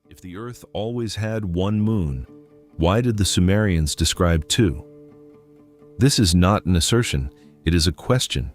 If the Earth always had one moon, why did the Sumerians describe two? This is not an assertion, it is a question.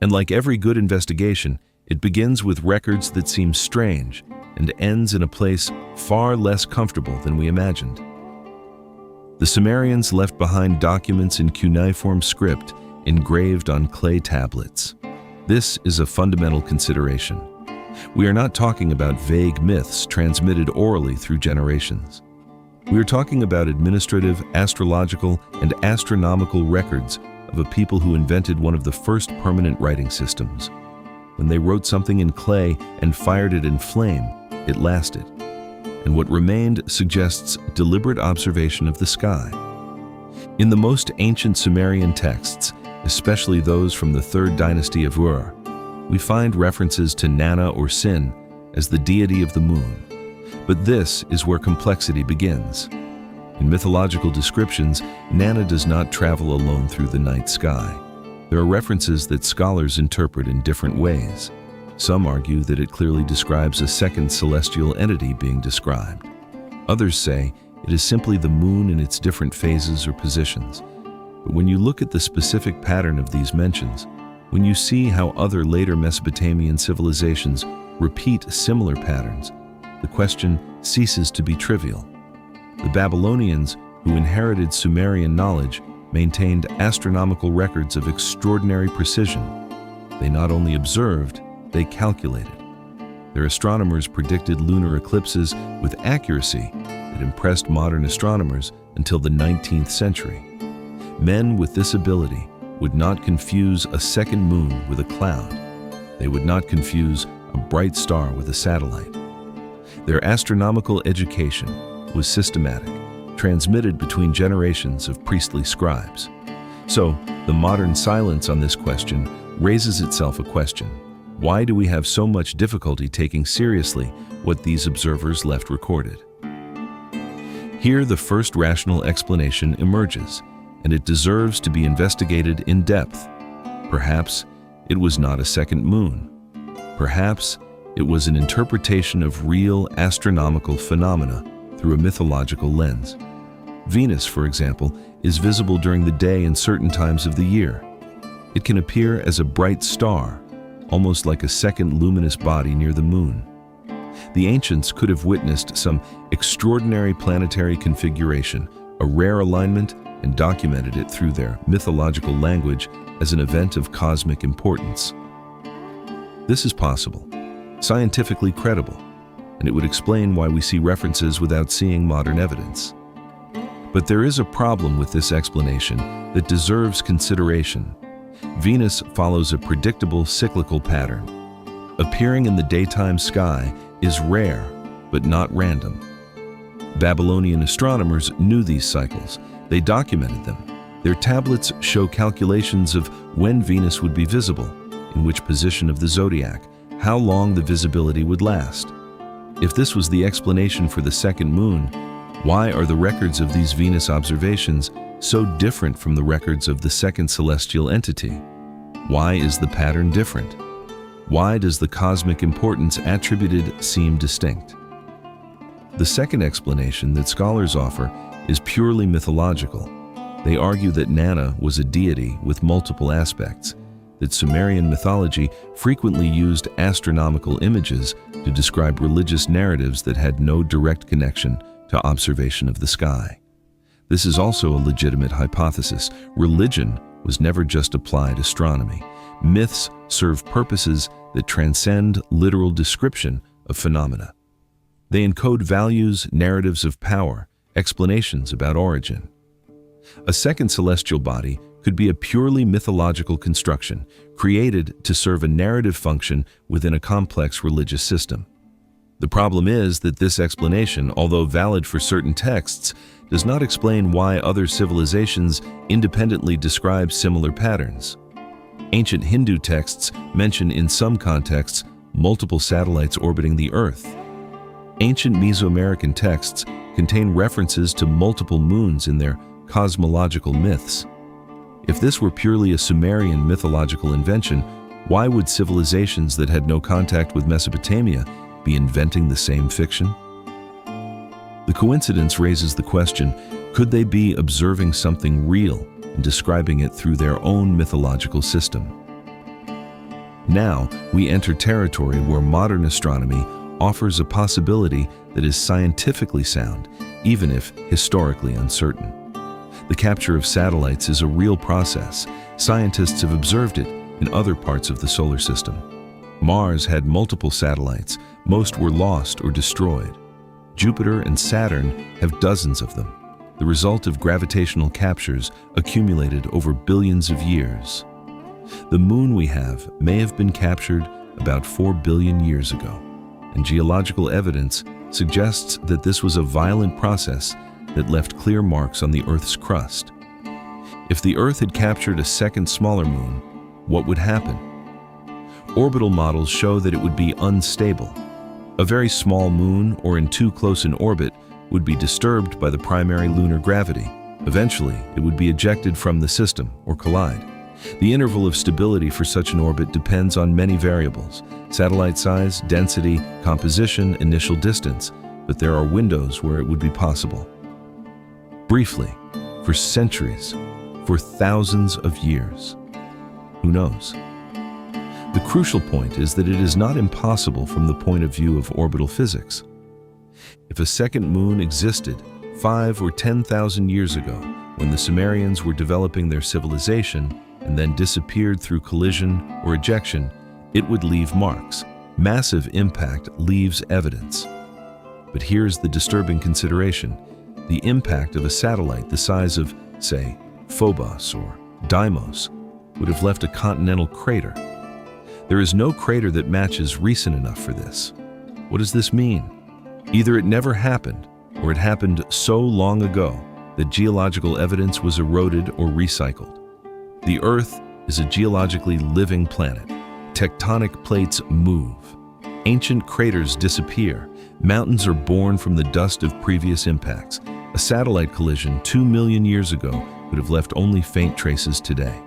And like every good investigation, it begins with records that seem strange and ends in a place far less comfortable than we imagined. The Sumerians left behind documents in cuneiform script engraved on clay tablets. This is a fundamental consideration. We are not talking about vague myths transmitted orally through generations. We are talking about administrative, astrological, and astronomical records of a people who invented one of the first permanent writing systems. When they wrote something in clay and fired it in flame, it lasted. And what remained suggests deliberate observation of the sky. In the most ancient Sumerian texts, especially those from the 3rd dynasty of Ur, we find references to Nana or Sin as the deity of the moon. But this is where complexity begins. In mythological descriptions, Nana does not travel alone through the night sky. There are references that scholars interpret in different ways. Some argue that it clearly describes a second celestial entity being described. Others say it is simply the moon in its different phases or positions. But when you look at the specific pattern of these mentions, when you see how other later Mesopotamian civilizations repeat similar patterns, the question ceases to be trivial. The Babylonians, who inherited Sumerian knowledge, maintained astronomical records of extraordinary precision. They not only observed, they calculated. Their astronomers predicted lunar eclipses with accuracy that impressed modern astronomers until the 19th century. Men with this ability would not confuse a second moon with a cloud. They would not confuse a bright star with a satellite. Their astronomical education was systematic, transmitted between generations of priestly scribes. So, the modern silence on this question raises itself a question. Why do we have so much difficulty taking seriously what these observers left recorded? Here, the first rational explanation emerges, and it deserves to be investigated in depth. Perhaps it was not a second moon. Perhaps it was an interpretation of real astronomical phenomena through a mythological lens. Venus, for example, is visible during the day in certain times of the year. It can appear as a bright star, almost like a second luminous body near the moon. The ancients could have witnessed some extraordinary planetary configuration, a rare alignment, and documented it through their mythological language as an event of cosmic importance. This is possible, scientifically credible, and it would explain why we see references without seeing modern evidence. But there is a problem with this explanation that deserves consideration. Venus follows a predictable cyclical pattern. Appearing in the daytime sky is rare, but not random. Babylonian astronomers knew these cycles. They documented them. Their tablets show calculations of when Venus would be visible, in which position of the zodiac, how long the visibility would last. If this was the explanation for the second moon, why are the records of these Venus observations so different from the records of the second celestial entity? Why is the pattern different? Why does the cosmic importance attributed seem distinct? The second explanation that scholars offer is purely mythological. They argue that Nana was a deity with multiple aspects, that Sumerian mythology frequently used astronomical images to describe religious narratives that had no direct connection to observation of the sky. This is also a legitimate hypothesis. Religion was never just applied astronomy. Myths serve purposes that transcend literal description of phenomena. They encode values, narratives of power, explanations about origin. A second celestial body could be a purely mythological construction, created to serve a narrative function within a complex religious system. The problem is that this explanation, although valid for certain texts, does not explain why other civilizations independently describe similar patterns. Ancient Hindu texts mention in some contexts multiple satellites orbiting the Earth. Ancient Mesoamerican texts contain references to multiple moons in their cosmological myths. If this were purely a Sumerian mythological invention, why would civilizations that had no contact with Mesopotamia be inventing the same fiction? The coincidence raises the question, could they be observing something real and describing it through their own mythological system? Now, we enter territory where modern astronomy offers a possibility that is scientifically sound, even if historically uncertain. The capture of satellites is a real process. Scientists have observed it in other parts of the solar system. Mars had multiple satellites. Most were lost or destroyed. Jupiter and Saturn have dozens of them, the result of gravitational captures accumulated over billions of years. The moon we have may have been captured about 4 billion years ago, and geological evidence suggests that this was a violent process that left clear marks on the Earth's crust. If the Earth had captured a second smaller moon, what would happen? Orbital models show that it would be unstable. A very small moon, or in too close an orbit, would be disturbed by the primary lunar gravity. Eventually, it would be ejected from the system or collide. The interval of stability for such an orbit depends on many variables: satellite size, density, composition, initial distance, but there are windows where it would be possible. Briefly, for centuries, for thousands of years. Who knows? The crucial point is that it is not impossible from the point of view of orbital physics. If a second moon existed 5 or 10,000 years ago, when the Sumerians were developing their civilization and then disappeared through collision or ejection, it would leave marks. Massive impact leaves evidence. But here's the disturbing consideration. The impact of a satellite the size of, say, Phobos or Deimos would have left a continental crater. There is no crater that matches recent enough for this. What does this mean? Either it never happened, or it happened so long ago that geological evidence was eroded or recycled. The Earth is a geologically living planet. Tectonic plates move. Ancient craters disappear. Mountains are born from the dust of previous impacts. A satellite collision 2 million years ago would have left only faint traces today.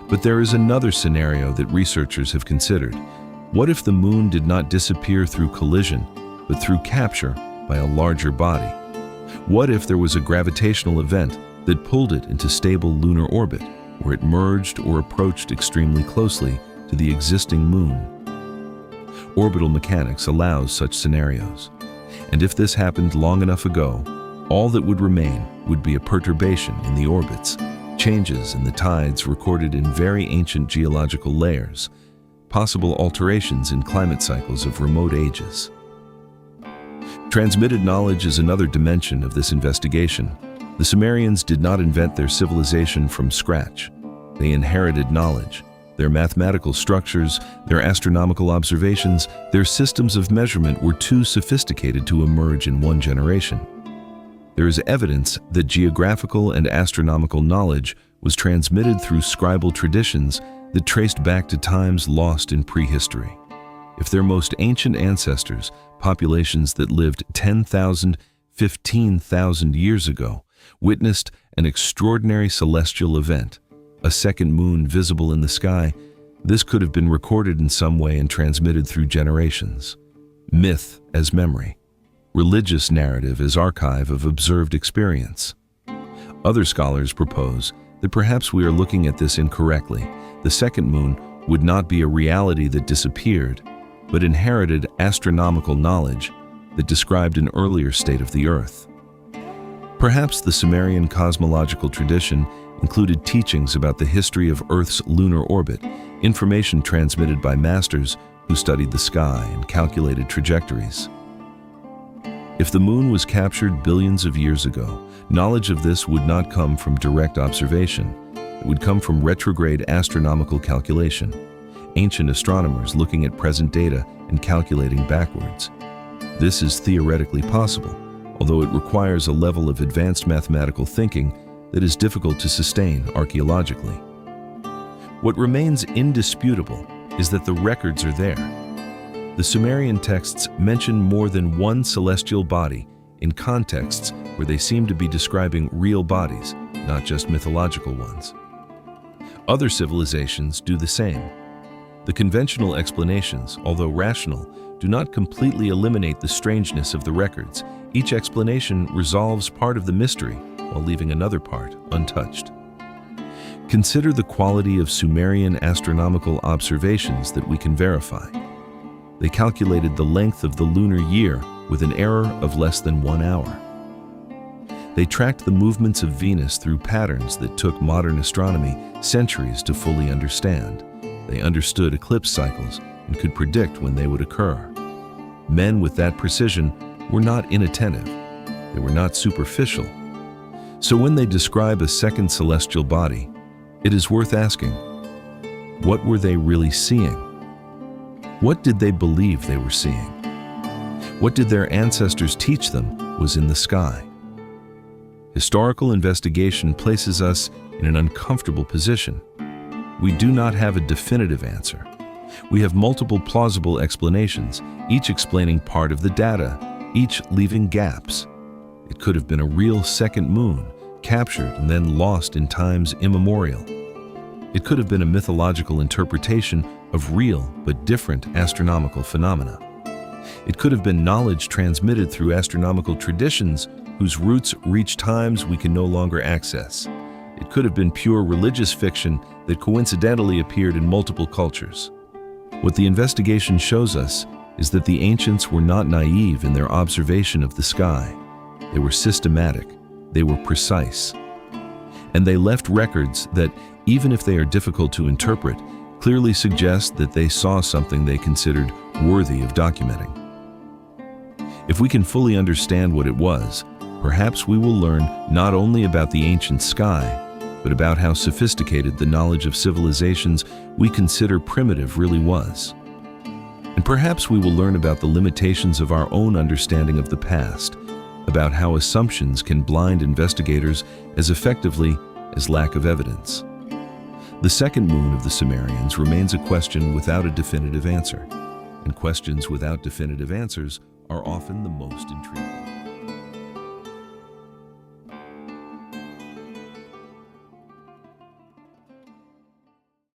But there is another scenario that researchers have considered. What if the moon did not disappear through collision, but through capture by a larger body? What if there was a gravitational event that pulled it into stable lunar orbit, where it merged or approached extremely closely to the existing moon? Orbital mechanics allows such scenarios. And if this happened long enough ago, all that would remain would be a perturbation in the orbits, changes in the tides recorded in very ancient geological layers, possible alterations in climate cycles of remote ages. Transmitted knowledge is another dimension of this investigation. The Sumerians did not invent their civilization from scratch. They inherited knowledge. Their mathematical structures, their astronomical observations, their systems of measurement were too sophisticated to emerge in one generation. There is evidence that geographical and astronomical knowledge was transmitted through scribal traditions that traced back to times lost in prehistory. If their most ancient ancestors, populations that lived 10,000, 15,000 years ago, witnessed an extraordinary celestial event, a second moon visible in the sky, this could have been recorded in some way and transmitted through generations. Myth as memory. Religious narrative as archive of observed experience. Other scholars propose that perhaps we are looking at this incorrectly. The second moon would not be a reality that disappeared, but inherited astronomical knowledge that described an earlier state of the Earth. Perhaps the Sumerian cosmological tradition included teachings about the history of Earth's lunar orbit, information transmitted by masters who studied the sky and calculated trajectories. If the moon was captured billions of years ago, knowledge of this would not come from direct observation. It would come from retrograde astronomical calculation, ancient astronomers looking at present data and calculating backwards. This is theoretically possible, although it requires a level of advanced mathematical thinking that is difficult to sustain archaeologically. What remains indisputable is that the records are there. The Sumerian texts mention more than one celestial body in contexts where they seem to be describing real bodies, not just mythological ones. Other civilizations do the same. The conventional explanations, although rational, do not completely eliminate the strangeness of the records. Each explanation resolves part of the mystery while leaving another part untouched. Consider the quality of Sumerian astronomical observations that we can verify. They calculated the length of the lunar year with an error of less than 1 hour. They tracked the movements of Venus through patterns that took modern astronomy centuries to fully understand. They understood eclipse cycles and could predict when they would occur. Men with that precision were not inattentive. They were not superficial. So when they describe a second celestial body, it is worth asking, what were they really seeing? What did they believe they were seeing? What did their ancestors teach them was in the sky? Historical investigation places us in an uncomfortable position. We do not have a definitive answer. We have multiple plausible explanations, each explaining part of the data, each leaving gaps. It could have been a real second moon, captured and then lost in times immemorial. It could have been a mythological interpretation of real but different astronomical phenomena. It could have been knowledge transmitted through astronomical traditions whose roots reach times we can no longer access. It could have been pure religious fiction that coincidentally appeared in multiple cultures. What the investigation shows us is that the ancients were not naive in their observation of the sky. They were systematic, they were precise, and they left records that, even if they are difficult to interpret, clearly suggest that they saw something they considered worthy of documenting. If we can fully understand what it was, perhaps we will learn not only about the ancient sky, but about how sophisticated the knowledge of civilizations we consider primitive really was. And perhaps we will learn about the limitations of our own understanding of the past, about how assumptions can blind investigators as effectively as lack of evidence. The second moon of the Sumerians remains a question without a definitive answer, and questions without definitive answers are often the most intriguing.